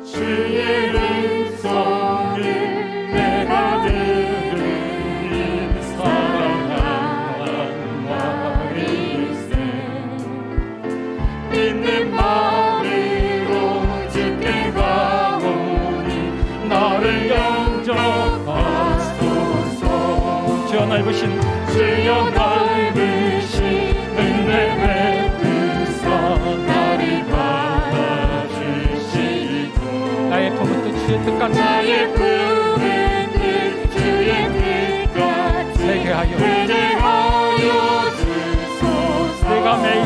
주의 음성을 내가 들으니 사랑하는 말일세. 믿는 마음으로 주께 가오니 나를 영접하소서. 주여 넓으신 은혜 베푸사 나를 받아주시고 나의 품은 뜻 주의 뜻같이 나의 품은 뜻 주의 뜻같이 되게 하여 주소서. 내가 매일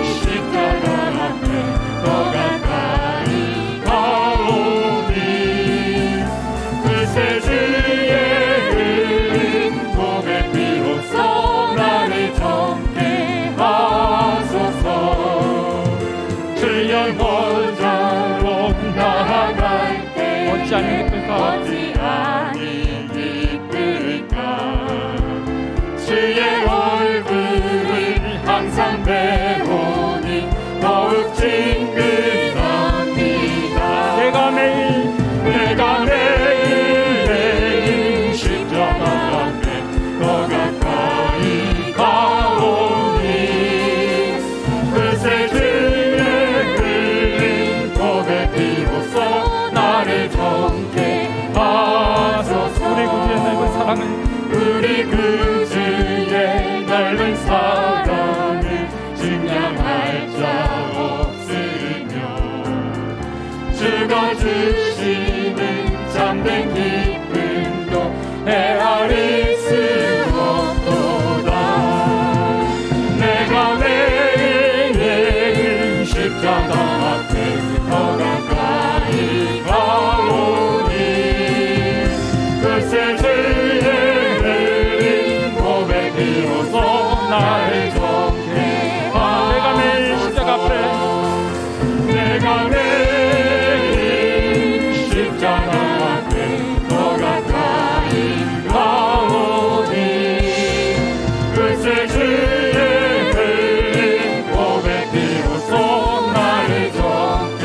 십자가 앞에 더 가까이 가오니 그새 주의 고백 비로소 나를 젊게 하소서. 주의 보좌로 나아갈 때 어찌하면 기쁠까 어찌하니 기쁠까. 주의 얼굴을 항상 배우니 더욱 친근합니다. 내가 매일 십자가 앞에 더 가까이 가오니 그새 주의 흘린 고백 비로소 나를 젊게 하소서. 우리 구주의 넓은 사랑을 우리 구주의 넓은 사랑을 증량할 자 없으며 주가 주시는 참된 기쁨도 헤아릴 수 없도다. 내가 매일 십자가 앞에 더 가까이 가오니 그새 주의 흘린 고백 비로소 나를 젊게 내가 매일 십자가 앞에 내가 매일 십자가 앞에 더 가까이 가오니 그새 주의 흘린 고백 비로소 나를 젊게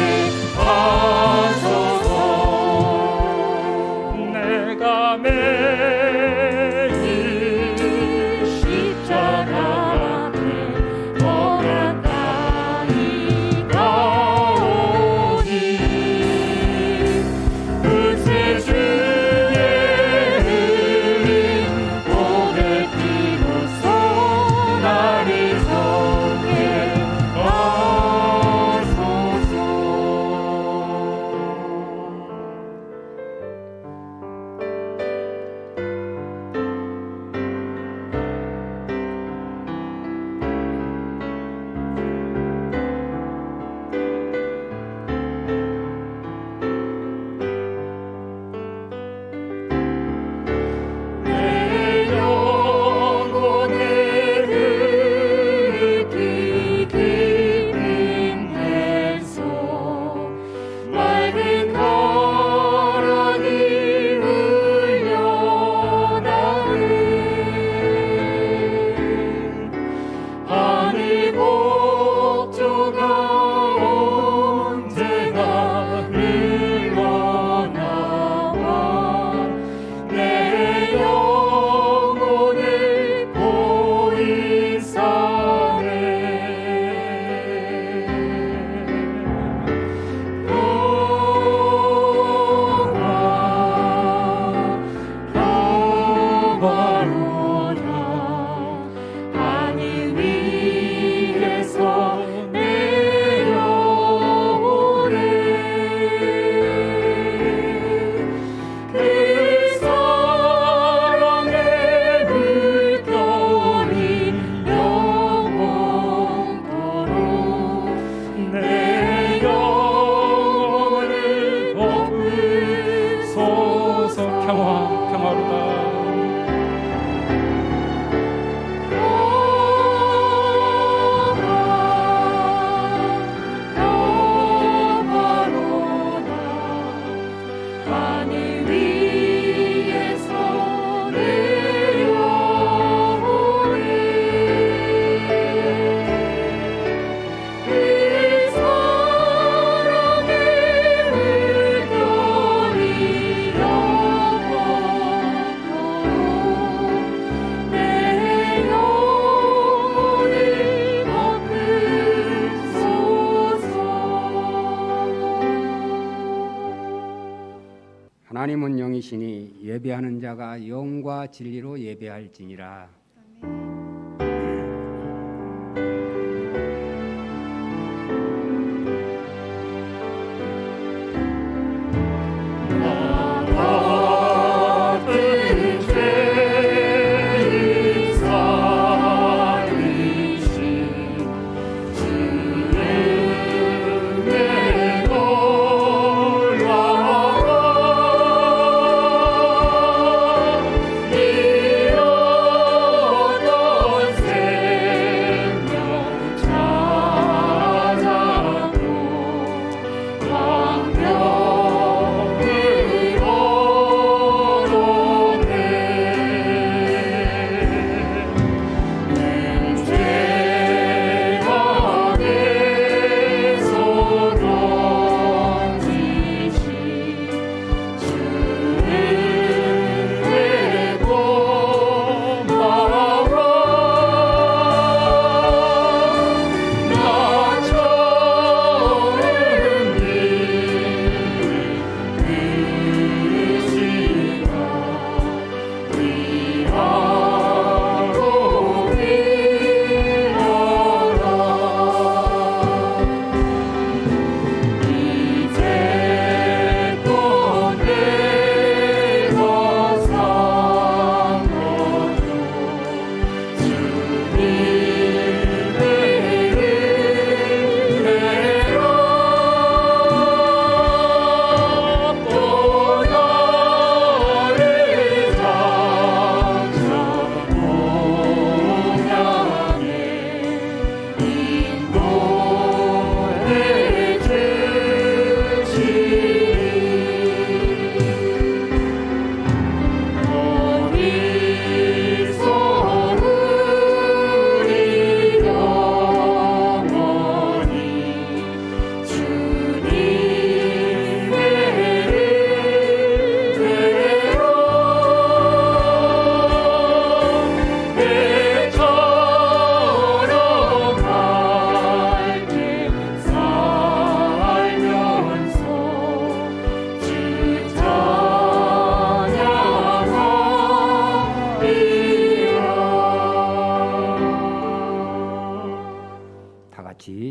하나님은 영이시니 예배하는 자가 영과 진리로 예배할지니라.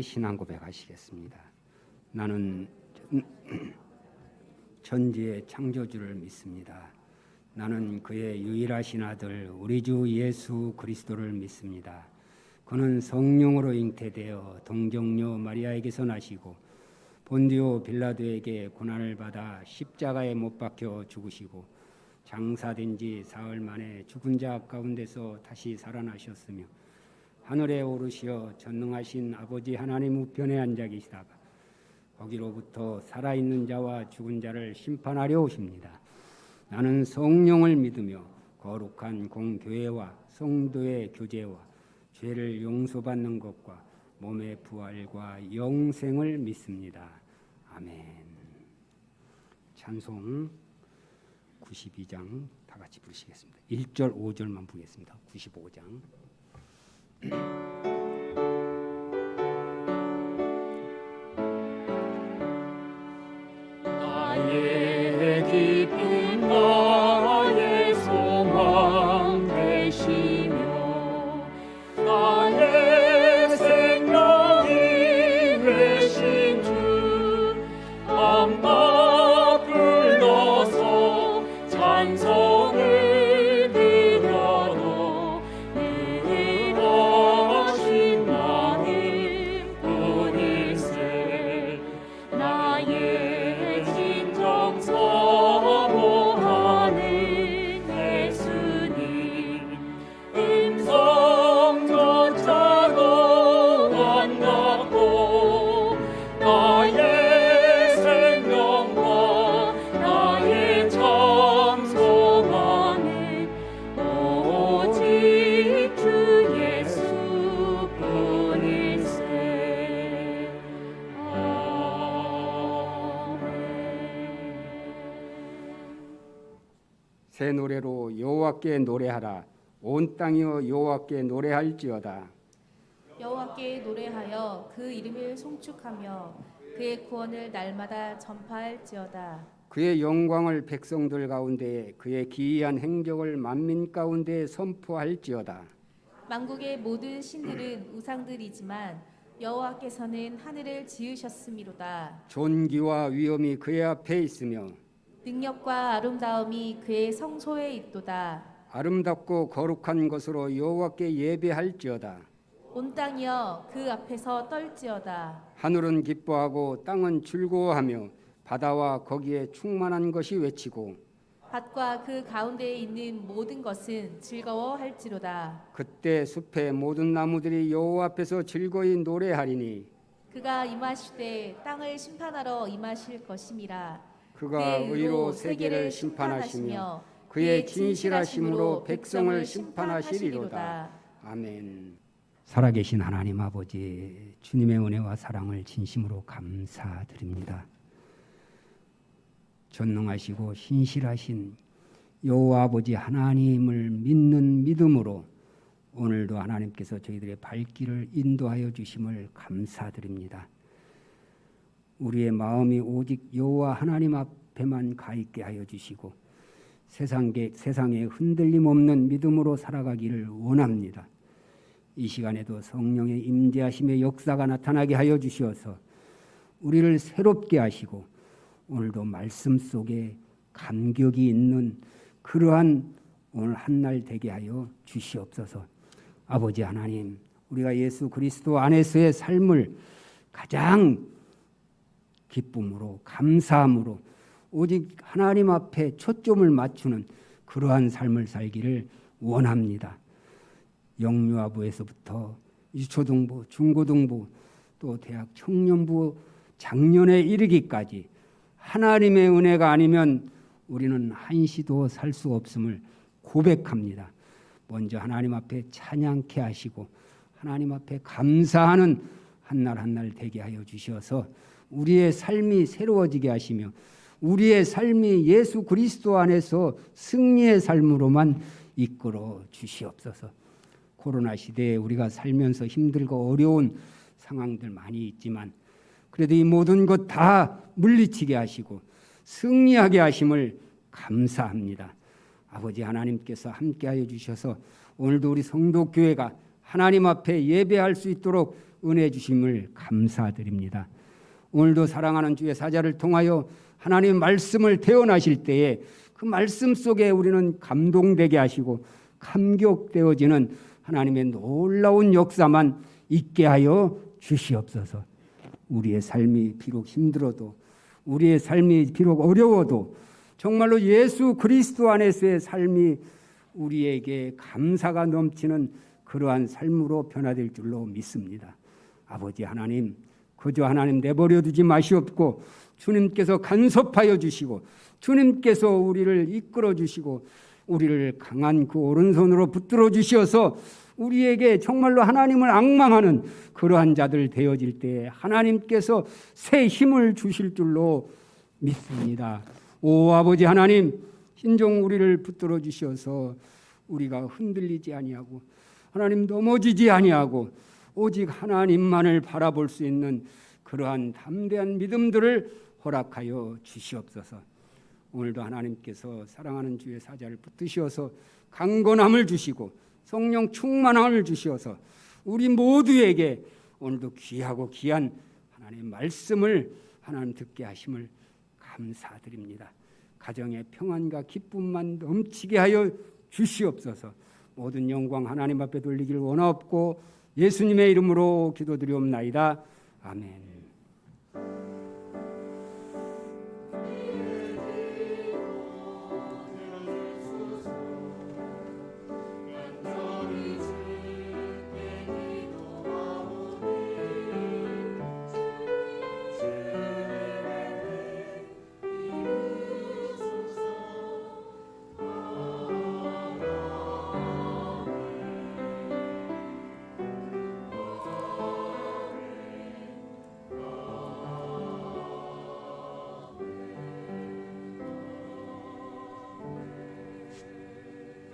신앙 고백하시겠습니다. 나는 천지의 창조주를 믿습니다. 나는 그의 유일하신 아들 우리 주 예수 그리스도를 믿습니다. 그는 성령으로 잉태되어 동정녀 마리아에게서 나시고 본디오 빌라도에게 고난을 받아 십자가에 못 박혀 죽으시고 장사된 지 사흘 만에 죽은 자 가운데서 다시 살아나셨으며 하늘에 오르시어 전능하신 아버지 하나님 우편에 앉아 계시다가 거기로부터 살아있는 자와 죽은 자를 심판하려 오십니다. 나는 성령을 믿으며 거룩한 공교회와 성도의 교제와 죄를 용서받는 것과 몸의 부활과 영생을 믿습니다. 아멘. 찬송 92장 다 같이 부르시겠습니다. 1절 5절만 부르겠습니다. 95장. 나의 기쁨 나의 소망 되시며 나의 생명이 되신 주 엄마 불러서 찬송을 드려도 의로우신 나는 뿐일세 나의 진정 사모하는 예수님 음성조차도 안 받고 나의 생명과 나의 참 소망은 오직 주 예수뿐일세. 아멘. 새 노래로 여호와께 노래하라. 온 땅이여 여호와께 노래할지어다. 여호와께 노래하여 그 이름을 송축하며 그의 구원을 날마다 전파할지어다. 그의 영광을 백성들 가운데 그의 기이한 행적을 만민 가운데 선포할지어다. 만국의 모든 신들은 우상들이지만 여호와께서는 하늘을 지으셨음이로다. 존귀와 위엄이 그의 앞에 있으며 능력과 아름다움이 그의 성소에 있도다. 아름답고 거룩한 것으로 여호와께 예배할지어다. 온 땅이여 그 앞에서 떨지어다. 하늘은 기뻐하고 땅은 즐거워하며 바다와 거기에 충만한 것이 외치고 밭과 그 가운데에 있는 모든 것은 즐거워할지로다. 그때 숲의 모든 나무들이 여호와 앞에서 즐거이 노래하리니 그가 임하실 때 땅을 심판하러 임하실 것임이라. 그가 그의 의로 세계를 심판하시며 그의 진실하심으로 백성을 심판하시리로다. 아멘. 살아계신 하나님 아버지, 주님의 은혜와 사랑을 진심으로 감사드립니다. 전능하시고 신실하신 여호와 아버지 하나님을 믿는 믿음으로 오늘도 하나님께서 저희들의 발길을 인도하여 주심을 감사드립니다. 우리의 마음이 오직 여호와 하나님 앞에만 가 있게 하여 주시고 세상에 흔들림 없는 믿음으로 살아가기를 원합니다. 이 시간에도 성령의 임재하심의 역사가 나타나게 하여 주시어서 우리를 새롭게 하시고 오늘도 말씀 속에 감격이 있는 그러한 오늘 한날 되게 하여 주시옵소서. 아버지 하나님, 우리가 예수 그리스도 안에서의 삶을 가장 기쁨으로 감사함으로 오직 하나님 앞에 초점을 맞추는 그러한 삶을 살기를 원합니다. 영유아부에서부터 유초등부, 중고등부, 또 대학 청년부 작년에 이르기까지 하나님의 은혜가 아니면 우리는 한시도 살 수 없음을 고백합니다. 먼저 하나님 앞에 찬양케 하시고 하나님 앞에 감사하는 한날 한날 되게 하여 주셔서 우리의 삶이 새로워지게 하시며 우리의 삶이 예수 그리스도 안에서 승리의 삶으로만 이끌어 주시옵소서. 코로나 시대에 우리가 살면서 힘들고 어려운 상황들 많이 있지만 그래도 이 모든 것 다 물리치게 하시고 승리하게 하심을 감사합니다. 아버지 하나님께서 함께하여 주셔서 오늘도 우리 성도교회가 하나님 앞에 예배할 수 있도록 은혜 주심을 감사드립니다. 오늘도 사랑하는 주의 사자를 통하여 하나님 말씀을 태어나실 때에 그 말씀 속에 우리는 감동되게 하시고 감격되어지는 하나님의 놀라운 역사만 있게 하여 주시옵소서. 우리의 삶이 비록 힘들어도 우리의 삶이 비록 어려워도 정말로 예수 그리스도 안에서의 삶이 우리에게 감사가 넘치는 그러한 삶으로 변화될 줄로 믿습니다. 아버지 하나님, 그저 하나님 내버려 두지 마시옵고 주님께서 간섭하여 주시고 주님께서 우리를 이끌어 주시고 우리를 강한 그 오른손으로 붙들어 주시어서 우리에게 정말로 하나님을 앙망하는 그러한 자들 되어질 때 하나님께서 새 힘을 주실 줄로 믿습니다. 오 아버지 하나님, 신종 우리를 붙들어 주셔서 우리가 흔들리지 아니하고 하나님 넘어지지 아니하고 오직 하나님만을 바라볼 수 있는 그러한 담대한 믿음들을 허락하여 주시옵소서. 오늘도 하나님께서 사랑하는 주의 사자를 붙드셔서 강건함을 주시고 성령 충만함을 주시어서 우리 모두에게 오늘도 귀하고 귀한 하나님의 말씀을 하나님 듣게 하심을 감사드립니다. 가정의 평안과 기쁨만 넘치게 하여 주시옵소서. 모든 영광 하나님 앞에 돌리기를 원하옵고 예수님의 이름으로 기도드리옵나이다. 아멘.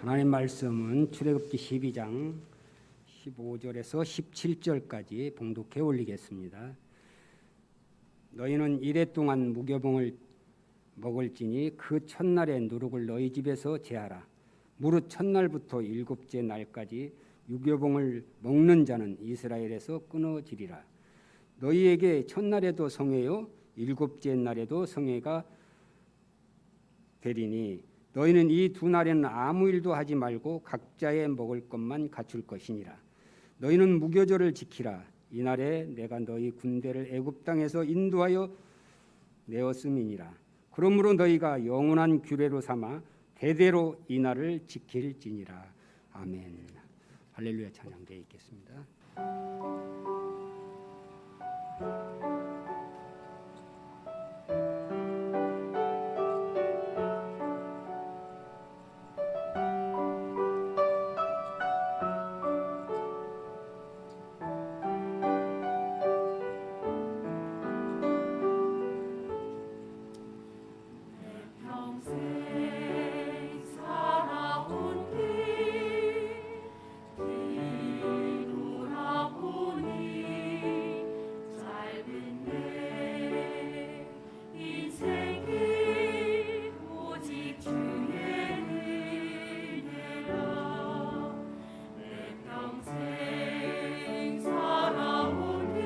하나님 말씀은 출애굽기 12장 15절에서 17절까지 봉독해 올리겠습니다. 너희는 이레 동안 무교병을 먹을지니 그 첫날의 누룩을 너희 집에서 제하라. 무릇 첫날부터 7째 날까지 유교봉을 먹는 자는 이스라엘에서 끊어지리라. 너희에게 첫날에도 성회요 7째 날에도 성회가 되리니 너희는 이 두 날에는 아무 일도 하지 말고 각자의 먹을 것만 갖출 것이니라. 너희는 무교절을 지키라. 이날에 내가 너희 군대를 애굽 땅에서 인도하여 내었음이니라. 그러므로 너희가 영원한 규례로 삼아 대대로 이 날을 지킬지니라. 아멘. 할렐루야 찬양되어 있겠습니다. 평생 살아온 길 뒤돌아보니 짧은 내 인생길 오직 주의 은혜라. 내 평생 살아온 길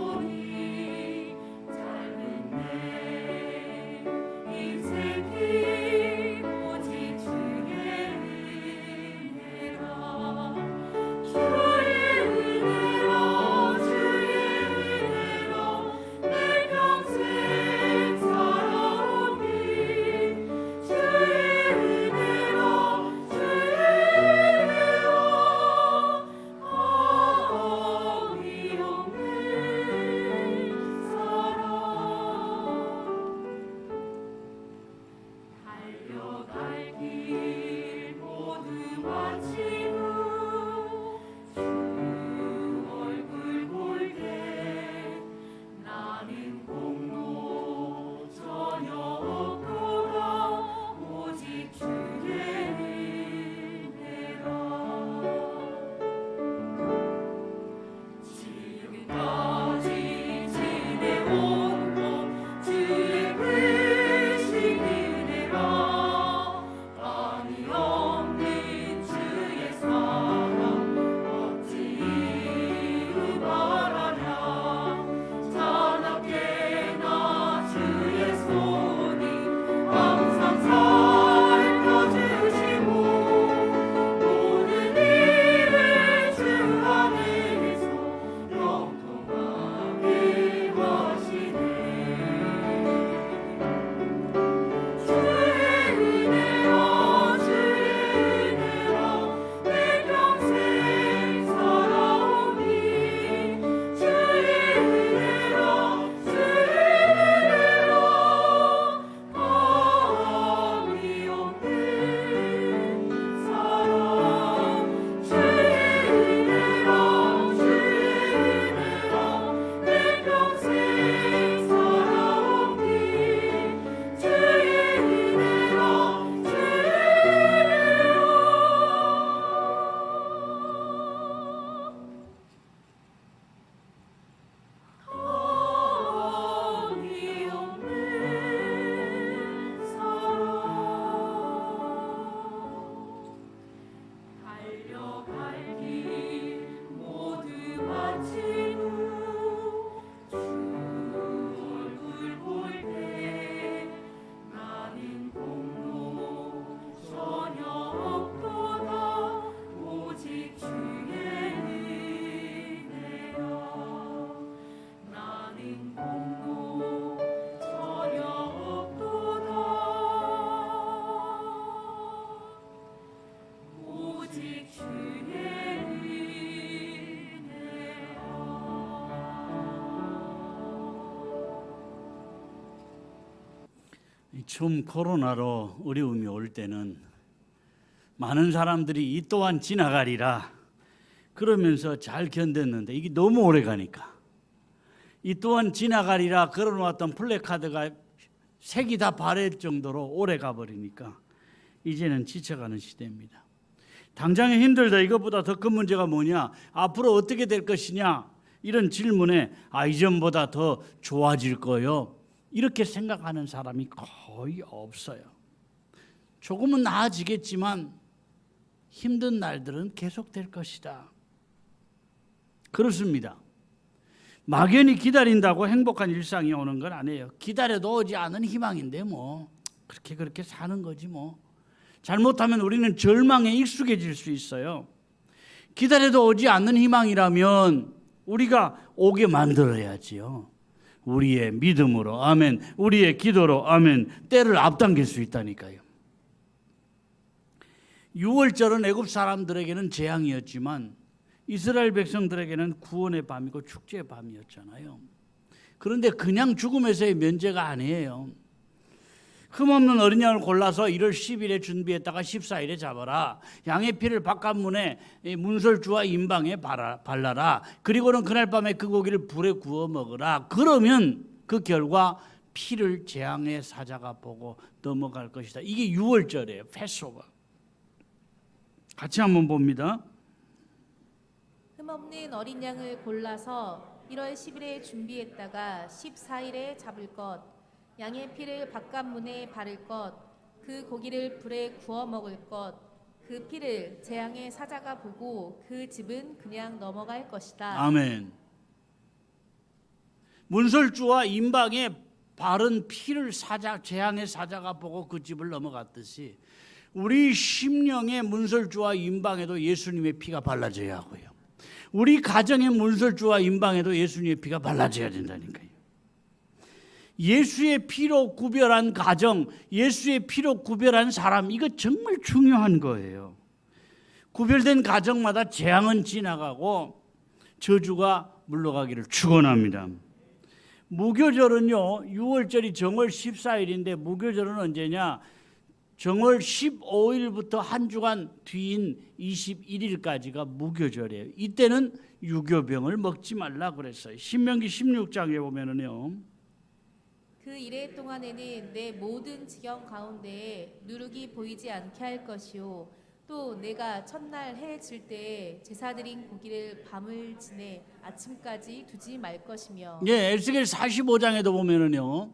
뒤돌아보니 짧은 내 인생길 오직 주의 은혜라. 주의 은혜로 주의 은혜로 내 평생 살아온 길 주의 은혜로 주의 은혜로 아함이 없는 사랑 달려갈 길 모두 마치고 주 얼굴 볼 때 나는 공로 전혀 없도다 오직 주의 은혜라. 지금까지 지내온 것 주의 크신 은혜라. 한이 없는 주의 사랑 어찌 이루 말하랴. 자나깨나 주의 손이 항상 살펴주시고 모든 일을 주 안에서 영통하게 하시네. 주의 은혜로 주의 은혜로 내 평생 살아온 길 주의 은혜로 주의 은혜로 아함이 없는 사랑 주의 은혜로 주의 은혜로 내 평생 살아온 길 주의 은혜로 주의 아함이 없는 사랑 달려갈 길 모두 마친 후 주 얼굴 볼 때 나는 공로 전혀 없도다 오직 주의 은혜라. 나는 공로 전혀 없도다 오직 주의 처음 코로나로 어려움이 올 때는 많은 사람들이 이 또한 지나가리라 그러면서 잘 견뎠는데 이게 너무 오래 가니까 이 또한 지나가리라 걸어놓았던 플래카드가 색이 다 바래질 정도로 오래 가버리니까 이제는 지쳐가는 시대입니다. 당장에 힘들다 이것보다 더 큰 문제가 뭐냐, 앞으로 어떻게 될 것이냐, 이런 질문에 이전보다 더 좋아질 거요. 이렇게 생각하는 사람이 거의 없어요. 조금은 나아지겠지만 힘든 날들은 계속될 것이다. 그렇습니다. 막연히 기다린다고 행복한 일상이 오는 건 아니에요. 기다려도 오지 않은 희망인데 뭐 그렇게 사는 거지 뭐. 잘못하면 우리는 절망에 익숙해질 수 있어요. 기다려도 오지 않는 희망이라면 우리가 오게 만들어야지요. 우리의 믿음으로 아멘, 우리의 기도로 아멘, 때를 앞당길 수 있다니까요. 6월절은 애굽 사람들에게는 재앙이었지만 이스라엘 백성들에게는 구원의 밤이고 축제의 밤이었잖아요. 그런데 그냥 죽음에서의 면제가 아니에요. 흠없는 어린 양을 골라서 1월 10일에 준비했다가 14일에 잡아라. 양의 피를 바깥문에 문설주와 임방에 발라라. 그리고는 그날 밤에 그 고기를 불에 구워 먹으라. 그러면 그 결과 피를 재앙의 사자가 보고 넘어갈 것이다. 이게 6월절이에요. 패스오버. 같이 한번 봅니다. 흠없는 어린 양을 골라서 1월 10일에 준비했다가 14일에 잡을 것, 양의 피를 바깥문에 바를 것, 그 고기를 불에 구워 먹을 것, 그 피를 재앙의 사자가 보고 그 집은 그냥 넘어갈 것이다. 아멘. 문설주와 임방에 바른 피를 재앙의 사자가 보고 그 집을 넘어갔듯이 우리 심령의 문설주와 임방에도 예수님의 피가 발라져야 하고요. 우리 가정의 문설주와 임방에도 예수님의 피가 발라져야 된다니까요. 예수의 피로 구별한 가정, 예수의 피로 구별한 사람, 이거 정말 중요한 거예요. 구별된 가정마다 재앙은 지나가고 저주가 물러가기를 축원합니다. 무교절은요, 6월절이 정월 14일인데 무교절은 언제냐? 정월 15일부터 한 주간 뒤인 21일까지가 무교절이에요. 이때는 유교병을 먹지 말라 그랬어요. 신명기 16장에 보면은요. 그 이래 동안에는 내 모든 지경 가운데에 누룩이 보이지 않게 할 것이요, 또 내가 첫날 해 질 때에 제사 드린 고기를 밤을 지내 아침까지 두지 말 것이며. 예, 에스겔 45장에도 보면은요.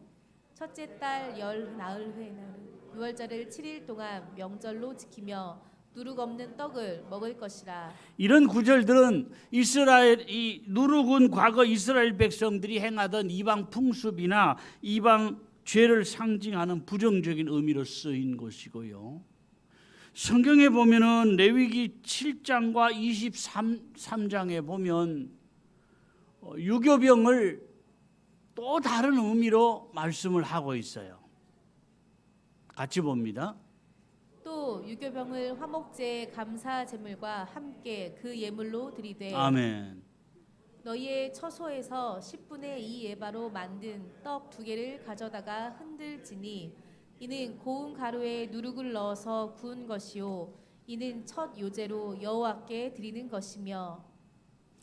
첫째 달 열 나흘 회는 6월절을 7일 동안 명절로 지키며 누룩 없는 떡을 먹을 것이라. 이런 구절들은 이 누룩은 과거 이스라엘 백성들이 행하던 이방 풍습이나 이방 죄를 상징하는 부정적인 의미로 쓰인 것이고요. 성경에 보면은 레위기 7장과 23장에 보면 유교병을 또 다른 의미로 말씀을 하고 있어요. 같이 봅니다. 또 유교병을 화목제 감사 제물과 함께 그 예물로 드리되 아멘. 너희의 처소에서 10분의 2 에바로 만든 떡 2개를 가져다가 흔들지니 이는 고운 가루에 누룩을 넣어서 구운 것이요 이는 첫 요제로 여호와께 드리는 것이며.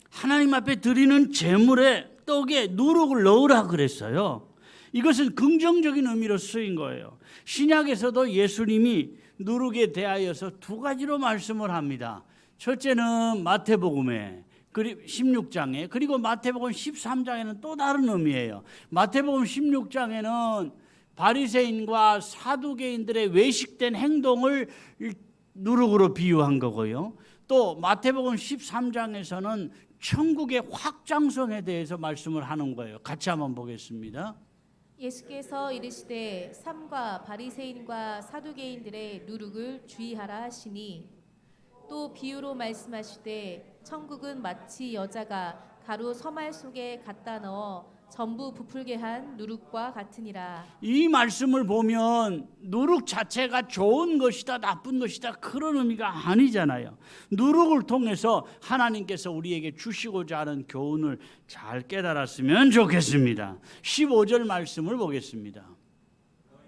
하나님 앞에 드리는 제물에 떡에 누룩을 넣으라 그랬어요. 이것은 긍정적인 의미로 쓰인 거예요. 신약에서도 예수님이 누룩에 대하여서 2가지로 말씀을 합니다. 첫째는 마태복음에 16장에, 그리고 마태복음 13장에는 또 다른 의미예요. 마태복음 16장에는 바리새인과 사두개인들의 외식된 행동을 누룩으로 비유한 거고요. 또 마태복음 13장에서는 천국의 확장성에 대해서 말씀을 하는 거예요. 같이 한번 보겠습니다. 예수께서 이르시되 삼가 바리새인과 사두개인들의 누룩을 주의하라 하시니 또 비유로 말씀하시되 천국은 마치 여자가 가루 서말 속에 갖다 넣어 전부 부풀게 한 누룩과 같으니라. 이 말씀을 보면 누룩 자체가 좋은 것이다 나쁜 것이다 그런 의미가 아니잖아요. 누룩을 통해서 하나님께서 우리에게 주시고자 하는 교훈을 잘 깨달았으면 좋겠습니다. 15절 말씀을 보겠습니다.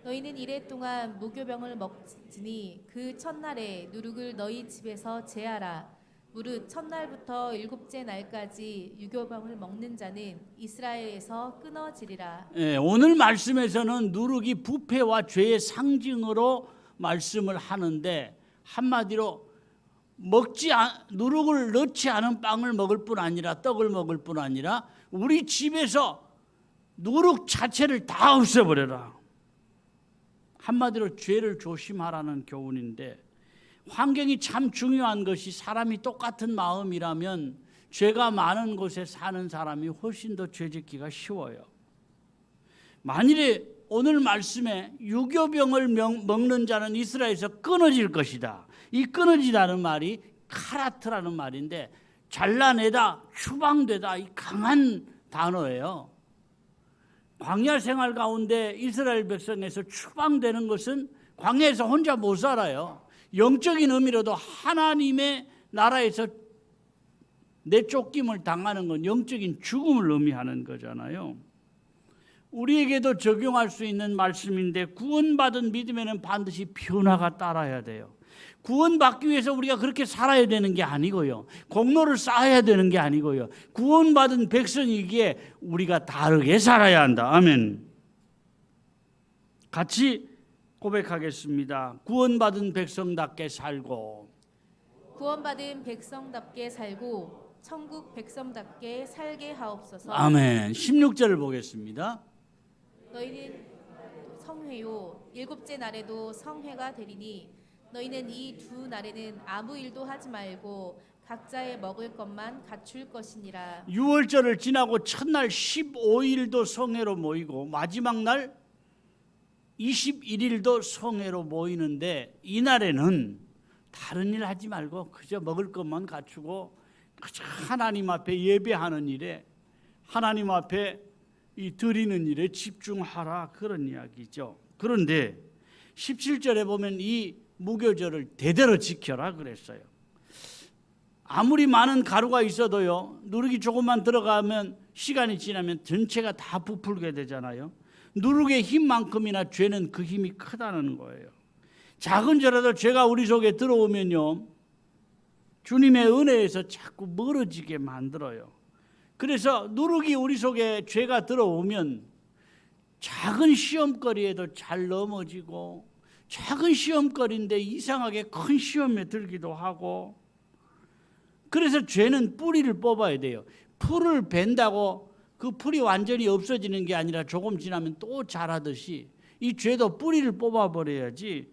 너희는 이래 동안 무교병을 먹지니 그 첫날에 누룩을 너희 집에서 제하라. 무릇 첫날부터 7째 날까지 유교병을 먹는 자는 이스라엘에서 끊어지리라. 오늘 말씀에서는 누룩이 부패와 죄의 상징으로 말씀을 하는데 한마디로 누룩을 넣지 않은 빵을 먹을 뿐 아니라 떡을 먹을 뿐 아니라 우리 집에서 누룩 자체를 다 없애버려라. 한마디로 죄를 조심하라는 교훈인데, 환경이 참 중요한 것이, 사람이 똑같은 마음이라면 죄가 많은 곳에 사는 사람이 훨씬 더 죄짓기가 쉬워요. 만일에 오늘 말씀에 유교병을 먹는 자는 이스라엘에서 끊어질 것이다. 이 끊어지다는 말이 카라트라는 말인데, 잘라내다, 추방되다, 이 강한 단어예요. 광야 생활 가운데 이스라엘 백성에서 추방되는 것은 광야에서 혼자 못 살아요. 영적인 의미로도 하나님의 나라에서 내쫓김을 당하는 건 영적인 죽음을 의미하는 거잖아요. 우리에게도 적용할 수 있는 말씀인데, 구원받은 믿음에는 반드시 변화가 따라야 돼요. 구원받기 위해서 우리가 그렇게 살아야 되는 게 아니고요, 공로를 쌓아야 되는 게 아니고요, 구원받은 백성이기에 우리가 다르게 살아야 한다. 아멘. 같이 고백하겠습니다. 구원받은 백성답게 살고, 구원받은 백성답게 살고 천국 백성답게 살게 하옵소서. 아멘. 16절을 보겠습니다. 너희는 성회요 일곱째 날에도 성회가 되리니 너희는 이 두 날에는 아무 일도 하지 말고 각자의 먹을 것만 갖출 것이니라. 6월절을 지나고 첫날 15일도 성회로 모이고 마지막 날 21일도 성회로 모이는데, 이날에는 다른 일 하지 말고 그저 먹을 것만 갖추고 그저 하나님 앞에 예배하는 일에, 하나님 앞에 이 드리는 일에 집중하라, 그런 이야기죠. 그런데 17절에 보면 이 무교절을 대대로 지켜라 그랬어요. 아무리 많은 가루가 있어도요, 누룩이 조금만 들어가면 시간이 지나면 전체가 다 부풀게 되잖아요. 누룩의 힘만큼이나 죄는 그 힘이 크다는 거예요. 작은 죄라도 죄가 우리 속에 들어오면요, 주님의 은혜에서 자꾸 멀어지게 만들어요. 그래서 누룩이 우리 속에 죄가 들어오면 작은 시험거리에도 잘 넘어지고, 작은 시험거리인데 이상하게 큰 시험에 들기도 하고, 그래서 죄는 뿌리를 뽑아야 돼요. 풀을 벤다고 그 풀이 완전히 없어지는 게 아니라 조금 지나면 또 자라듯이 이 죄도 뿌리를 뽑아버려야지,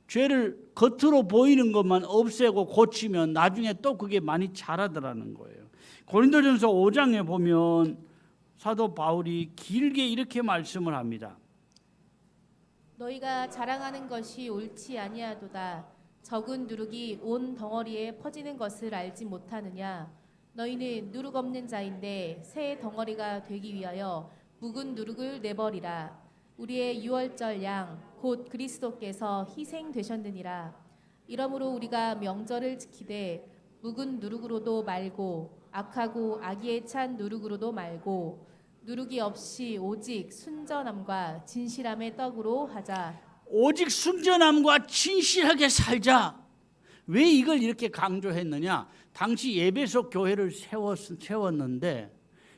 죄를 겉으로 보이는 것만 없애고 고치면 나중에 또 그게 많이 자라더라는 거예요. 고린도전서 5장에 보면 사도 바울이 길게 이렇게 말씀을 합니다. 너희가 자랑하는 것이 옳지 아니하도다. 적은 누룩이 온 덩어리에 퍼지는 것을 알지 못하느냐. 너희는 누룩 없는 자인데 새 덩어리가 되기 위하여 묵은 누룩을 내버리라. 우리의 유월절 양 곧 그리스도께서 희생되셨느니라. 이러므로 우리가 명절을 지키되 묵은 누룩으로도 말고 악하고 악의에 찬 누룩으로도 말고 누룩이 없이 오직 순전함과 진실함의 떡으로 하자. 오직 순전함과 진실하게 살자. 왜 이걸 이렇게 강조했느냐? 당시 에베소 교회를 세웠는데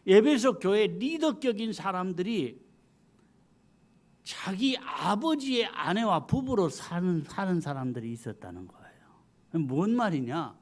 에베소 교회 리더격인 사람들이 자기 아버지의 아내와 부부로 사는 사람들이 있었다는 거예요. 뭔 말이냐?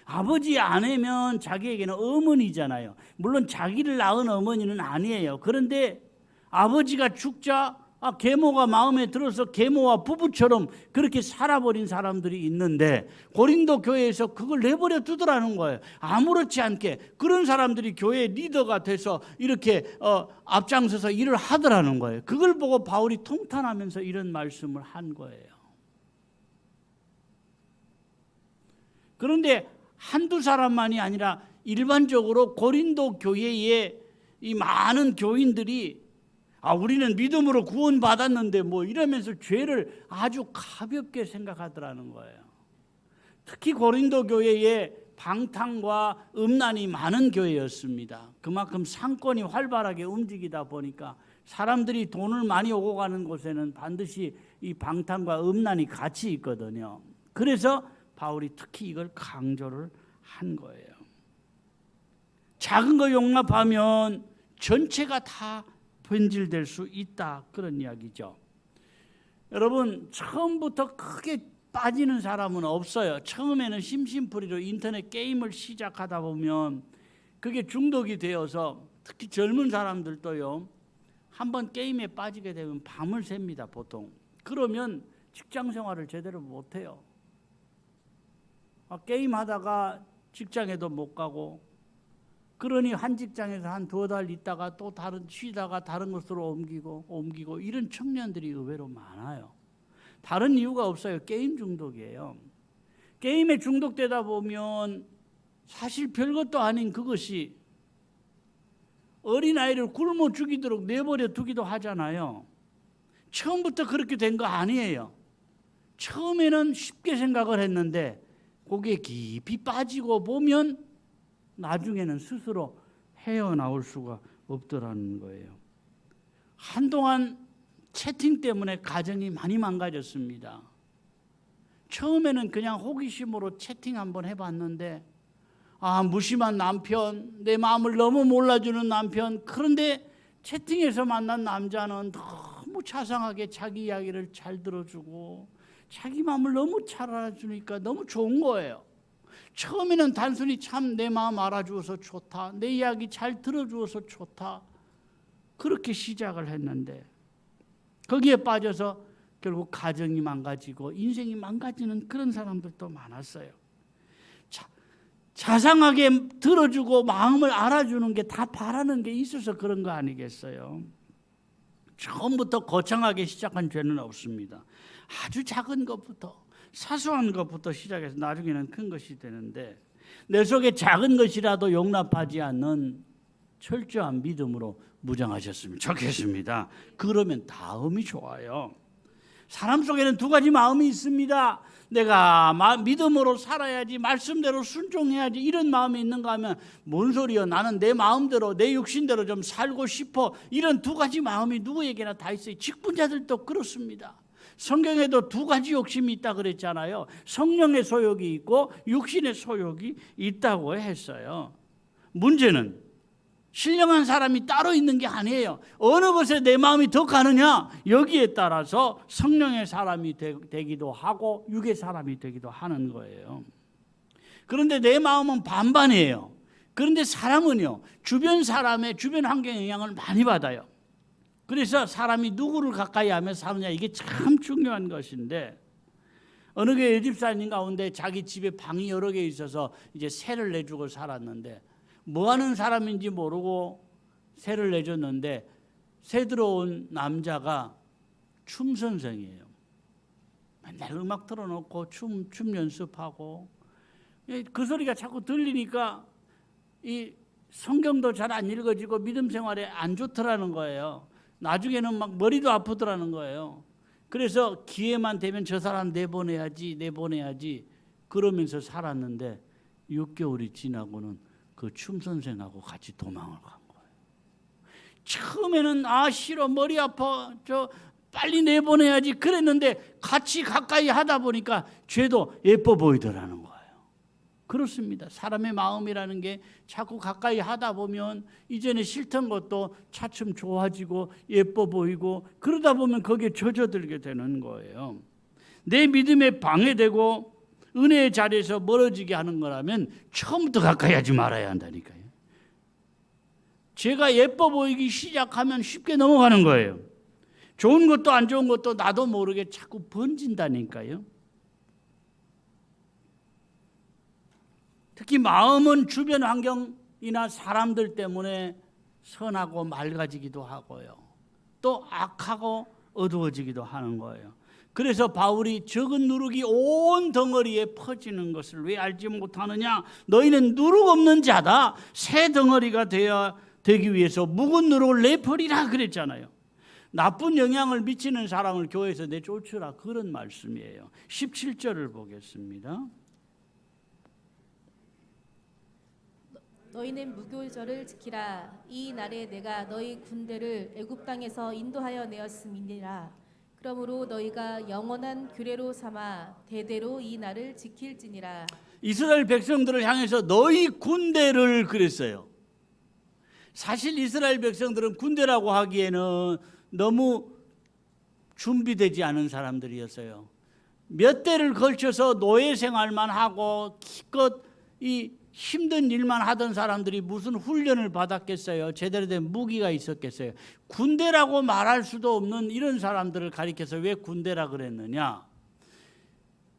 아버지의 아내면 자기에게는 어머니잖아요. 물론 자기를 낳은 어머니는 아니에요. 그런데 아버지가 죽자 계모가 마음에 들어서 계모와 부부처럼 그렇게 살아버린 사람들이 있는데, 고린도 교회에서 그걸 내버려 두더라는 거예요. 아무렇지 않게 그런 사람들이 교회 리더가 돼서 이렇게 앞장서서 일을 하더라는 거예요. 그걸 보고 바울이 통탄하면서 이런 말씀을 한 거예요. 그런데 한두 사람만이 아니라 일반적으로 고린도 교회의 이 많은 교인들이 우리는 믿음으로 구원받았는데 뭐 이러면서 죄를 아주 가볍게 생각하더라는 거예요. 특히 고린도 교회에 방탕과 음란이 많은 교회였습니다. 그만큼 상권이 활발하게 움직이다 보니까 사람들이 돈을 많이 오고 가는 곳에는 반드시 이 방탕과 음란이 같이 있거든요. 그래서 바울이 특히 이걸 강조를 한 거예요. 작은 거 용납하면 전체가 다 변질될 수 있다, 그런 이야기죠. 여러분, 처음부터 크게 빠지는 사람은 없어요. 처음에는 심심풀이로 인터넷 게임을 시작하다 보면 그게 중독이 되어서 특히 젊은 사람들도요. 한번 게임에 빠지게 되면 밤을 샙니다. 보통. 그러면 직장 생활을 제대로 못해요. 게임하다가 직장에도 못 가고, 그러니 한 직장에서 한 2달 있다가 또 쉬다가 다른 곳으로 옮기고 이런 청년들이 의외로 많아요. 다른 이유가 없어요. 게임 중독이에요. 게임에 중독되다 보면 사실 별것도 아닌 그것이 어린아이를 굶어 죽이도록 내버려 두기도 하잖아요. 처음부터 그렇게 된 거 아니에요. 처음에는 쉽게 생각을 했는데 거기에 깊이 빠지고 보면 나중에는 스스로 헤어나올 수가 없더라는 거예요. 한동안 채팅 때문에 가정이 많이 망가졌습니다. 처음에는 그냥 호기심으로 채팅 한번 해봤는데 무심한 남편, 내 마음을 너무 몰라주는 남편. 그런데 채팅에서 만난 남자는 너무 자상하게 자기 이야기를 잘 들어주고 자기 마음을 너무 잘 알아주니까 너무 좋은 거예요. 처음에는 단순히 참 내 마음 알아주어서 좋다, 내 이야기 잘 들어주어서 좋다, 그렇게 시작을 했는데 거기에 빠져서 결국 가정이 망가지고 인생이 망가지는 그런 사람들도 많았어요. 자상하게 들어주고 마음을 알아주는 게 다 바라는 게 있어서 그런 거 아니겠어요? 처음부터 거창하게 시작한 죄는 없습니다. 아주 작은 것부터, 사소한 것부터 시작해서 나중에는 큰 것이 되는데, 내 속에 작은 것이라도 용납하지 않는 철저한 믿음으로 무장하셨으면 좋겠습니다. 그러면 다음이 좋아요. 사람 속에는 2가지 마음이 있습니다. 내가 믿음으로 살아야지, 말씀대로 순종해야지, 이런 마음이 있는가 하면 뭔 소리요? 나는 내 마음대로, 내 육신대로 좀 살고 싶어. 이런 2가지 마음이 누구에게나 다 있어요. 직분자들도 그렇습니다. 성경에도 2가지 욕심이 있다 그랬잖아요. 성령의 소욕이 있고 육신의 소욕이 있다고 했어요. 문제는 신령한 사람이 따로 있는 게 아니에요. 어느 것에 내 마음이 더 가느냐, 여기에 따라서 성령의 사람이 되기도 하고 육의 사람이 되기도 하는 거예요. 그런데 내 마음은 반반이에요. 그런데 사람은요, 주변 사람의 주변 환경의 영향을 많이 받아요. 그래서 사람이 누구를 가까이 하며 사느냐, 이게 참 중요한 것인데, 어느 교회 집사님 가운데 자기 집에 방이 여러 개 있어서 이제 세를 내주고 살았는데, 뭐 하는 사람인지 모르고 세를 내줬는데 새 들어온 남자가 춤 선생이에요. 맨날 음악 틀어놓고 춤 연습하고, 그 소리가 자꾸 들리니까 이 성경도 잘 안 읽어지고 믿음 생활에 안 좋더라는 거예요. 나중에는 막 머리도 아프더라는 거예요. 그래서 기회만 되면 저 사람 내보내야지 그러면서 살았는데 6개월이 지나고는 그 춤 선생하고 같이 도망을 간 거예요. 처음에는 싫어, 머리 아파, 빨리 내보내야지 그랬는데 같이 가까이 하다 보니까 죄도 예뻐 보이더라는 거예요. 그렇습니다. 사람의 마음이라는 게 자꾸 가까이 하다 보면 이전에 싫던 것도 차츰 좋아지고 예뻐 보이고, 그러다 보면 거기에 젖어들게 되는 거예요. 내 믿음에 방해되고 은혜의 자리에서 멀어지게 하는 거라면 처음부터 가까이 하지 말아야 한다니까요. 제가 예뻐 보이기 시작하면 쉽게 넘어가는 거예요. 좋은 것도 안 좋은 것도 나도 모르게 자꾸 번진다니까요. 특히 마음은 주변 환경이나 사람들 때문에 선하고 맑아지기도 하고요, 또 악하고 어두워지기도 하는 거예요. 그래서 바울이 적은 누룩이 온 덩어리에 퍼지는 것을 왜 알지 못하느냐? 너희는 누룩 없는 자다. 새 덩어리가 되기 위해서 묵은 누룩을 내버리라 그랬잖아요. 나쁜 영향을 미치는 사람을 교회에서 내쫓으라, 그런 말씀이에요. 17절을 보겠습니다. 너희는 무교절을 지키라. 이 날에 내가 너희 군대를 애굽 땅에서 인도하여 내었음이니라. 그러므로 너희가 영원한 규례로 삼아 대대로 이 날을 지킬지니라. 이스라엘 백성들을 향해서 너희 군대를 그랬어요. 사실 이스라엘 백성들은 군대라고 하기에는 너무 준비되지 않은 사람들이었어요. 몇 대를 걸쳐서 노예 생활만 하고 기껏 이 힘든 일만 하던 사람들이 무슨 훈련을 받았겠어요? 제대로 된 무기가 있었겠어요? 군대라고 말할 수도 없는 이런 사람들을 가리켜서 왜 군대라 그랬느냐?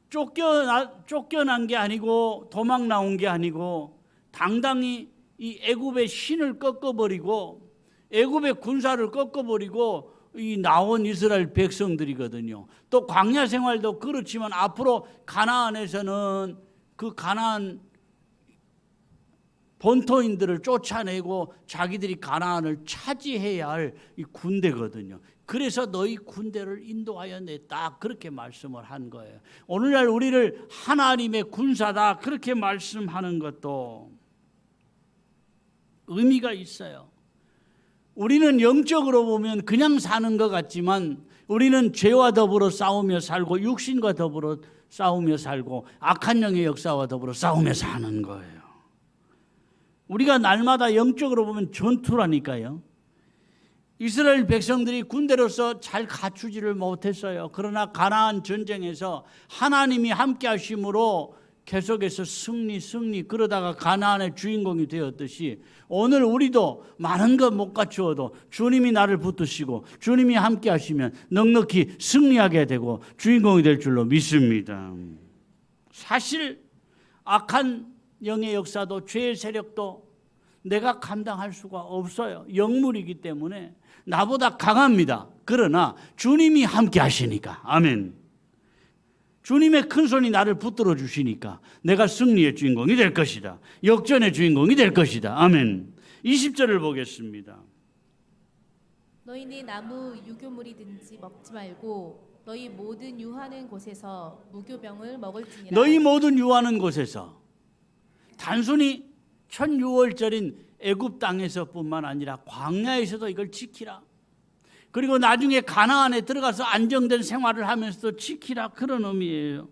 쫓겨난 게 아니고 도망 나온 게 아니고 당당히 이 애굽의 신을 꺾어버리고 애굽의 군사를 꺾어버리고 이 나온 이스라엘 백성들이거든요. 또 광야 생활도 그렇지만 앞으로 가나안에서는 그 가나안 본토인들을 쫓아내고 자기들이 가나안을 차지해야 할 이 군대거든요. 그래서 너희 군대를 인도하여 냈다, 그렇게 말씀을 한 거예요. 오늘날 우리를 하나님의 군사다 그렇게 말씀하는 것도 의미가 있어요. 우리는 영적으로 보면 그냥 사는 것 같지만 우리는 죄와 더불어 싸우며 살고 육신과 더불어 싸우며 살고 악한 영의 역사와 더불어 싸우며 사는 거예요. 우리가 날마다 영적으로 보면 전투라니까요. 이스라엘 백성들이 군대로서 잘 갖추지를 못했어요. 그러나 가나안 전쟁에서 하나님이 함께 하심으로 계속해서 승리 그러다가 가나안의 주인공이 되었듯이 오늘 우리도 많은 것 못 갖추어도 주님이 나를 붙드시고 주님이 함께 하시면 넉넉히 승리하게 되고 주인공이 될 줄로 믿습니다. 사실 악한 영의 역사도 죄의 세력도 내가 감당할 수가 없어요. 영물이기 때문에 나보다 강합니다. 그러나 주님이 함께 하시니까, 아멘. 주님의 큰 손이 나를 붙들어 주시니까 내가 승리의 주인공이 될 것이다. 역전의 주인공이 될 것이다. 아멘. 20절을 보겠습니다. 너희는 아무 유교물이든지 먹지 말고 너희 모든 유하는 곳에서 무교병을 먹을지니라. 너희 모든 유하는 곳에서, 단순히 첫 유월절인 애굽 땅에서뿐만 아니라 광야에서도 이걸 지키라. 그리고 나중에 가나안에 들어가서 안정된 생활을 하면서도 지키라, 그런 의미예요.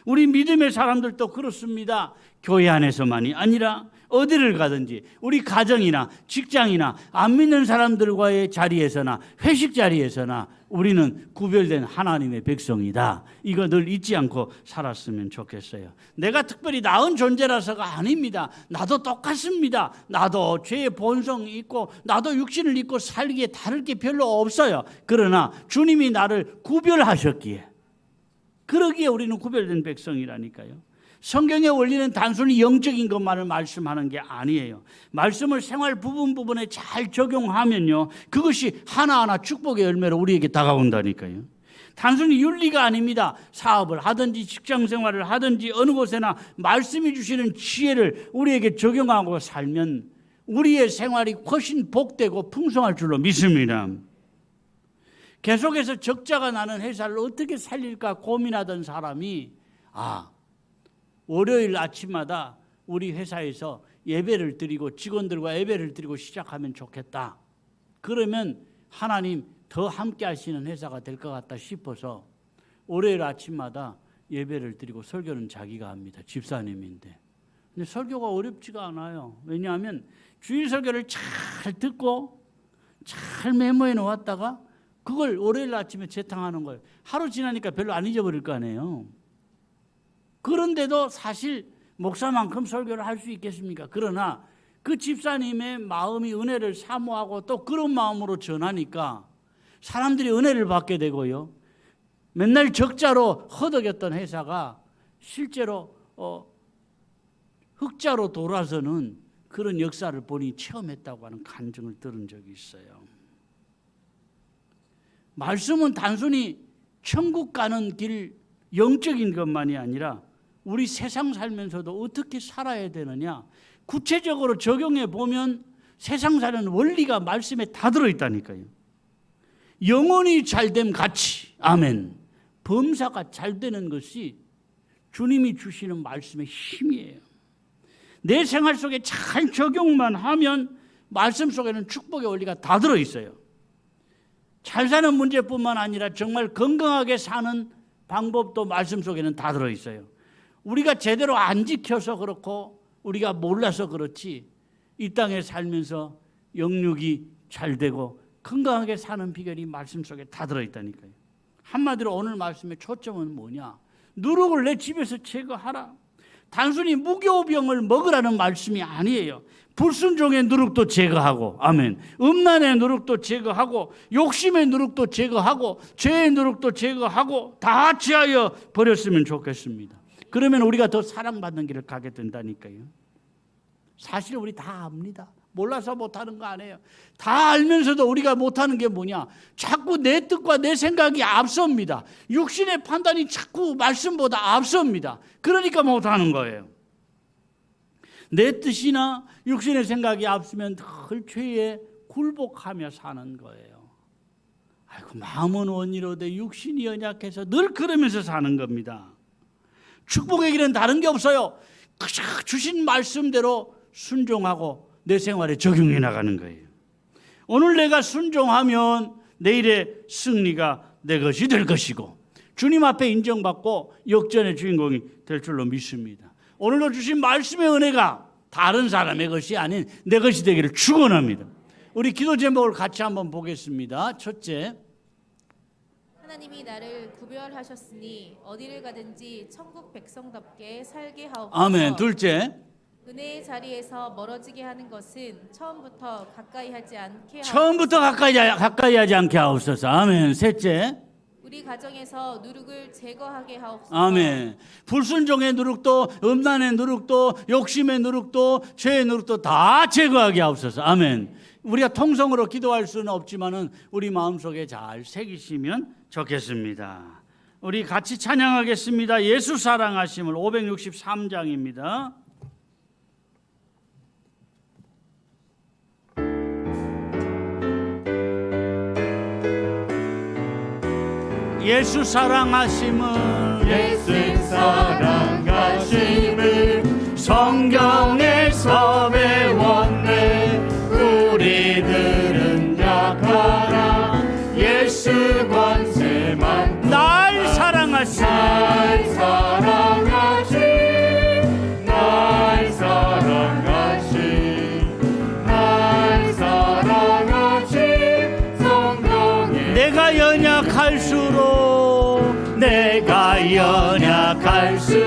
우리 믿음의 사람들도 그렇습니다. 교회 안에서만이 아니라 어디를 가든지 우리 가정이나 직장이나 안 믿는 사람들과의 자리에서나 회식 자리에서나 우리는 구별된 하나님의 백성이다. 이거 늘 잊지 않고 살았으면 좋겠어요. 내가 특별히 나은 존재라서가 아닙니다. 나도 똑같습니다. 나도 죄의 본성이 있고 나도 육신을 입고 살기에 다를 게 별로 없어요. 그러나 주님이 나를 구별하셨기에, 그러기에 우리는 구별된 백성이라니까요. 성경의 원리는 단순히 영적인 것만을 말씀하는 게 아니에요. 말씀을 생활 부분에 잘 적용하면요, 그것이 하나하나 축복의 열매로 우리에게 다가온다니까요. 단순히 윤리가 아닙니다. 사업을 하든지 직장 생활을 하든지 어느 곳에나 말씀이 주시는 지혜를 우리에게 적용하고 살면 우리의 생활이 훨씬 복되고 풍성할 줄로 믿습니다. 계속해서 적자가 나는 회사를 어떻게 살릴까 고민하던 사람이 월요일 아침마다 우리 회사에서 예배를 드리고 직원들과 예배를 드리고 시작하면 좋겠다. 그러면 하나님 더 함께 하시는 회사가 될 것 같다 싶어서 월요일 아침마다 예배를 드리고 설교는 자기가 합니다. 집사님인데. 근데 설교가 어렵지가 않아요. 왜냐하면 주일 설교를 잘 듣고 잘 메모해 놓았다가 그걸 월요일 아침에 재탕하는 거예요. 하루 지나니까 별로 안 잊어버릴 거 아니에요. 그런데도 사실 목사만큼 설교를 할 수 있겠습니까? 그러나 그 집사님의 마음이 은혜를 사모하고 또 그런 마음으로 전하니까 사람들이 은혜를 받게 되고요. 맨날 적자로 허덕였던 회사가 실제로 흑자로 돌아서는 그런 역사를 본인이 체험했다고 하는 간증을 들은 적이 있어요. 말씀은 단순히 천국 가는 길 영적인 것만이 아니라 우리 세상 살면서도 어떻게 살아야 되느냐, 구체적으로 적용해 보면 세상 사는 원리가 말씀에 다 들어있다니까요. 영혼이 잘됨 같이, 아멘, 범사가 잘 되는 것이 주님이 주시는 말씀의 힘이에요. 내 생활 속에 잘 적용만 하면 말씀 속에는 축복의 원리가 다 들어있어요. 잘 사는 문제뿐만 아니라 정말 건강하게 사는 방법도 말씀 속에는 다 들어있어요. 우리가 제대로 안 지켜서 그렇고 우리가 몰라서 그렇지 이 땅에 살면서 영육이 잘 되고 건강하게 사는 비결이 말씀 속에 다 들어있다니까요. 한마디로 오늘 말씀의 초점은 뭐냐? 누룩을 내 집에서 제거하라. 단순히 무교병을 먹으라는 말씀이 아니에요. 불순종의 누룩도 제거하고, 아멘. 음란의 누룩도 제거하고, 욕심의 누룩도 제거하고, 죄의 누룩도 제거하고, 다 제하여 버렸으면 좋겠습니다. 그러면 우리가 더 사랑받는 길을 가게 된다니까요. 사실 우리 다 압니다. 몰라서 못하는 거 아니에요. 다 알면서도 우리가 못하는 게 뭐냐? 자꾸 내 뜻과 내 생각이 앞섭니다. 육신의 판단이 자꾸 말씀보다 앞섭니다. 그러니까 못하는 거예요. 내 뜻이나 육신의 생각이 앞서면 늘 죄에 굴복하며 사는 거예요. 아이고, 마음은 원이로되 육신이 연약해서 늘 그러면서 사는 겁니다. 축복의 길은 다른 게 없어요. 그저 주신 말씀대로 순종하고 내 생활에 적용해 나가는 거예요. 오늘 내가 순종하면 내일의 승리가 내 것이 될 것이고 주님 앞에 인정받고 역전의 주인공이 될 줄로 믿습니다. 오늘도 주신 말씀의 은혜가 다른 사람의 것이 아닌 내 것이 되기를 축원합니다. 우리 기도 제목을 같이 한번 보겠습니다. 첫째, 하나님이 나를 구별하셨으니 어디를 가든지 천국 백성답게 살게 하옵소서. 아멘. 둘째, 은혜의 자리에서 멀어지게 하는 것은 처음부터 가까이 하지 않게 하옵소서. 처음부터 가까이 하지 않게 하옵소서. 아멘. 셋째, 우리 가정에서 누룩을 제거하게 하옵소서. 아멘. 불순종의 누룩도, 음란의 누룩도, 욕심의 누룩도, 죄의 누룩도 다 제거하게 하옵소서. 아멘. 우리가 통성으로 기도할 수는 없지만은 우리 마음속에 잘 새기시면 좋겠습니다. 우리 같이 찬양하겠습니다. 예수 사랑하심을 563장입니다. 예수 사랑하심을 성경에서 배웠네. 우리들은 약하나 예수 권세만 날 사랑하시 내가 연약할수록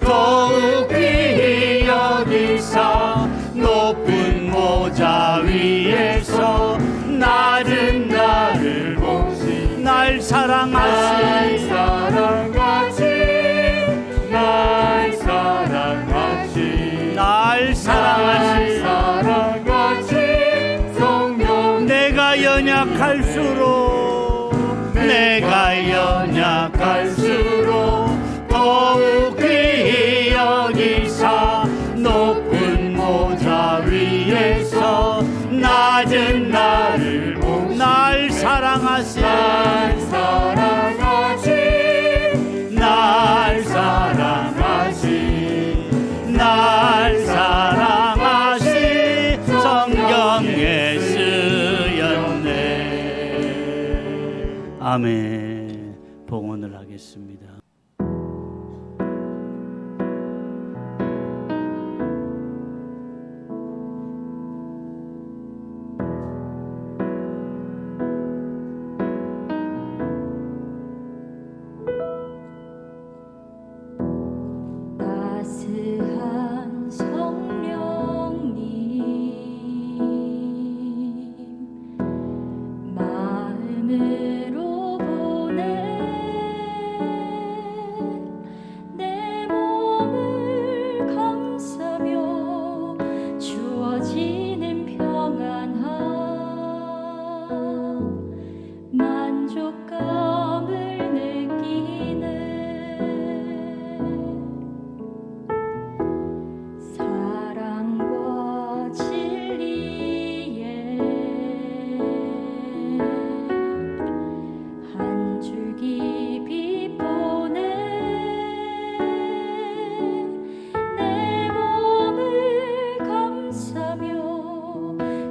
더욱 귀히 여기사 높은 모자 위에서 낮은 나를 보시 날 사랑하시 성령 내가 연약할수록 더욱 귀히 여기사 높은 모자 위에서 낮은 나를 보시 날 사랑하시 성경에 쓰였네. 아멘. 봉헌을 하겠습니다. 따스한 성령님 마음으로 보내 내 몸을 감싸며 주어지는 평안함 만족감을 느끼네. 사랑과 진리에 한 줄기 빛 보내 내 몸을 감싸며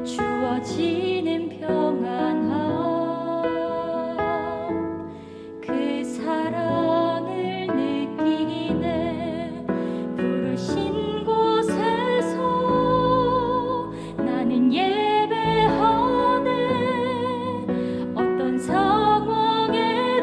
주어지는 평안함 그 사랑을 느끼네. 부르신 곳에서 나는 예배하네. 어떤 상황에도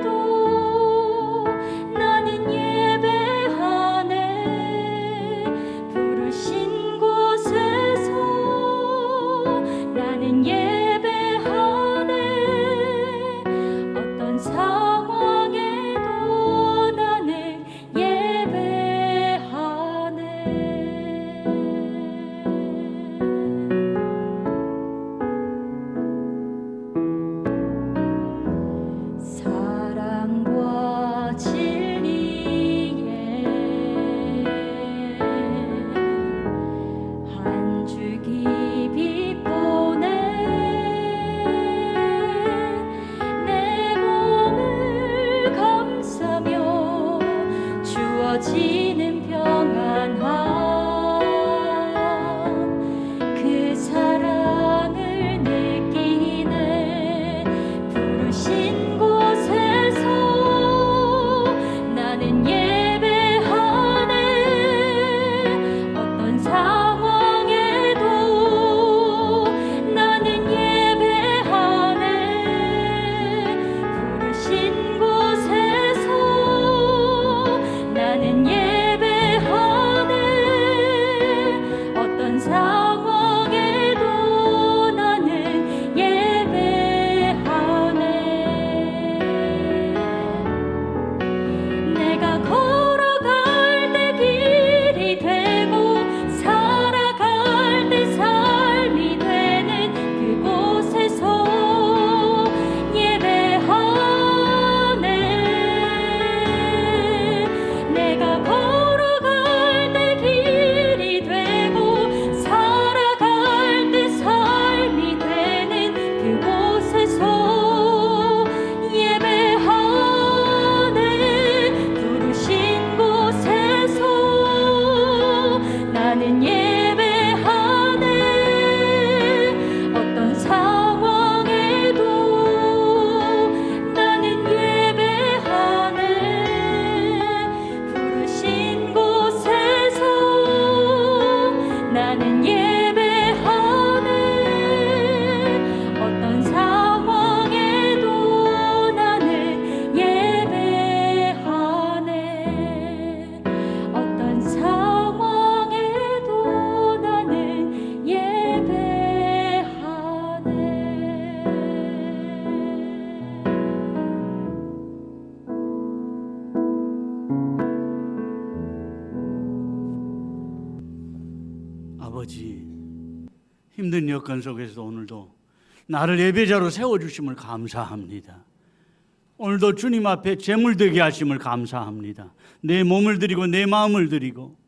힘든 여건 속에서 오늘도 나를 예배자로 세워주심을 감사합니다. 오늘도 주님 앞에 제물되게 하심을 감사합니다. 내 몸을 드리고 내 마음을 드리고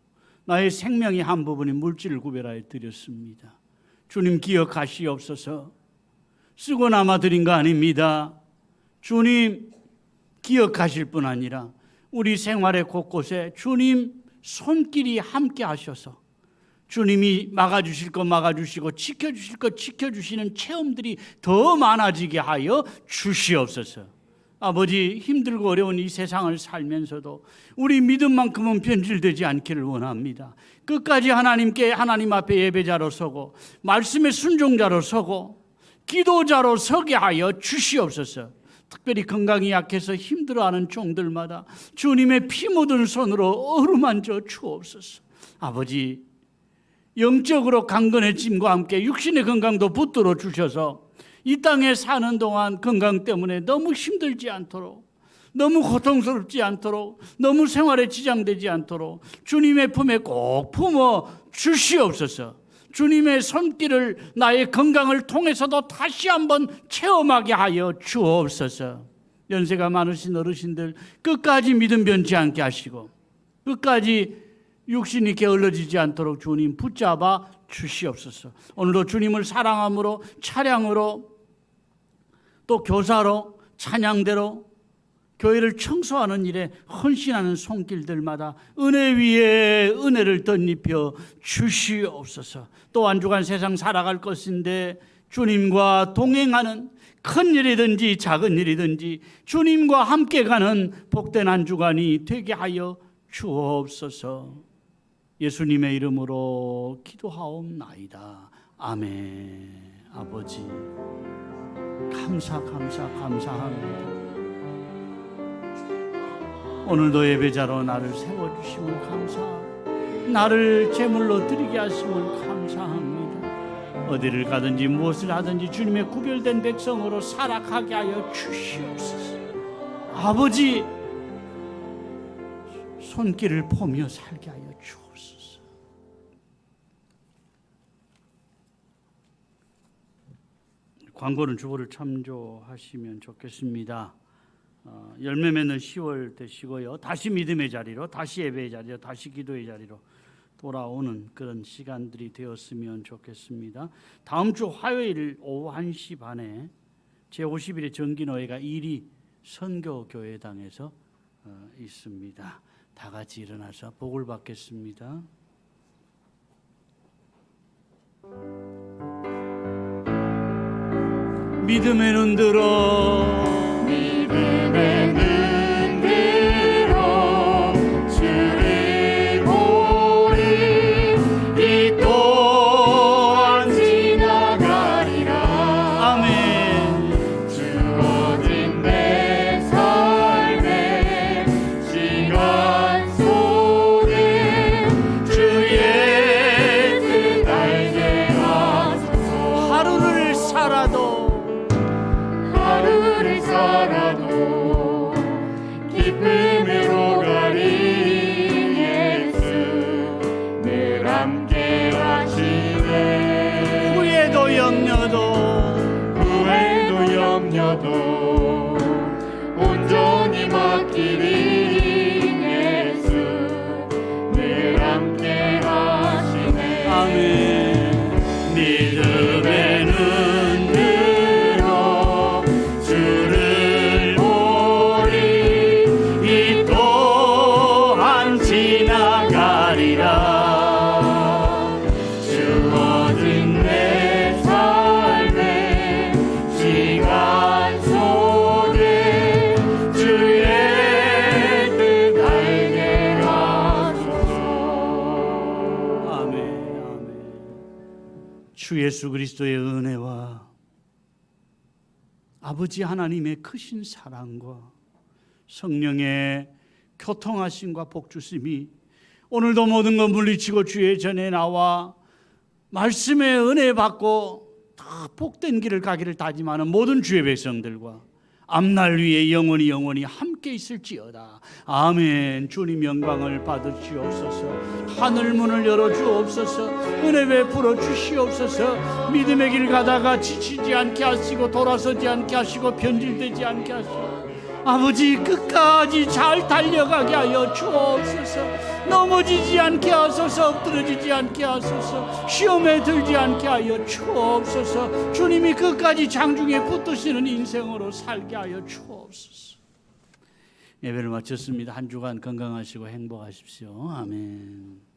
나의 생명의 한 부분인 물질을 구별하여 드렸습니다. 주님 기억하시옵소서. 쓰고 남아 드린 거 아닙니다. 주님 기억하실 뿐 아니라 우리 생활의 곳곳에 주님 손길이 함께 하셔서 주님이 막아주실 것 막아주시고 지켜주실 것 지켜주시는 체험들이 더 많아지게 하여 주시옵소서. 아버지, 힘들고 어려운 이 세상을 살면서도 우리 믿음만큼은 변질되지 않기를 원합니다. 끝까지 하나님 앞에 예배자로 서고 말씀의 순종자로 서고 기도자로 서게 하여 주시옵소서. 특별히 건강이 약해서 힘들어하는 종들마다 주님의 피 묻은 손으로 어루만져 주옵소서. 아버지, 영적으로 강건해짐과 함께 육신의 건강도 붙들어 주셔서 이 땅에 사는 동안 건강 때문에 너무 힘들지 않도록, 너무 고통스럽지 않도록, 너무 생활에 지장되지 않도록 주님의 품에 꼭 품어 주시옵소서. 주님의 손길을 나의 건강을 통해서도 다시 한번 체험하게 하여 주옵소서. 연세가 많으신 어르신들 끝까지 믿음 변치 않게 하시고 끝까지 육신이 게을러지지 않도록 주님 붙잡아 주시옵소서. 오늘도 주님을 사랑함으로 찬양으로 또 교사로 찬양대로 교회를 청소하는 일에 헌신하는 손길들마다 은혜 위에 은혜를 덧입혀 주시옵소서. 또 한 주간 세상 살아갈 것인데 주님과 동행하는 큰 일이든지 작은 일이든지 주님과 함께 가는 복된 한 주간이 되게 하여 주옵소서. 예수님의 이름으로 기도하옵나이다. 아멘. 아버지 감사합니다. 오늘도 예배자로 나를 세워주심을 감사하고 나를 제물로 드리게 하심을 감사합니다. 어디를 가든지 무엇을 하든지 주님의 구별된 백성으로 살아가게 하여 주시옵소서. 아버지, 손길을 보며 살게 하여 주옵소서. 광고는 주보를 참조하시면 좋겠습니다. 열매 맺는 10월 되시고요. 다시 믿음의 자리로, 다시 예배의 자리로, 다시 기도의 자리로 돌아오는 그런 시간들이 되었으면 좋겠습니다. 다음 주 화요일 오후 1시 반에 제51회 정기노회가 1위 선교교회당에서 있습니다. 다 같이 일어나서 복을 받겠습니다. 믿음의 눈 들어 믿음의 눈 들어 주를 보리 이 또한 지나가리라. 아멘. 주어진 내 삶의 시간 속에 주의 뜻 알게 하소서. 하루를 살아도 기쁨으로 가리. 예수 늘 함께 하시네. 후회도 염려도 온전히 맡기리. 예수 늘 함께 하시네. 아멘. 믿음의 눈 주 예수 그리스도의 은혜와 아버지 하나님의 크신 사랑과 성령의 교통하심과 복주심이 오늘도 모든 것 물리치고 주의 전에 나와 말씀의 은혜 받고 다 복된 길을 가기를 다짐하는 모든 주의 백성들과 앞날 위에 영원히 함께 있을지어다. 아멘. 주님 영광을 받으시옵소서. 하늘 문을 열어주옵소서. 은혜 베풀어 주시옵소서. 믿음의 길 가다가 지치지 않게 하시고 돌아서지 않게 하시고 변질되지 않게 하시고 아버지 끝까지 잘 달려가게 하여 주옵소서. 넘어지지 않게 하소서. 엎드러지지 않게 하소서. 시험에 들지 않게 하여 주옵소서. 주님이 끝까지 장중에 붙드시는 인생으로 살게 하여 주옵소서. 예배를 마쳤습니다. 한 주간 건강하시고 행복하십시오. 아멘.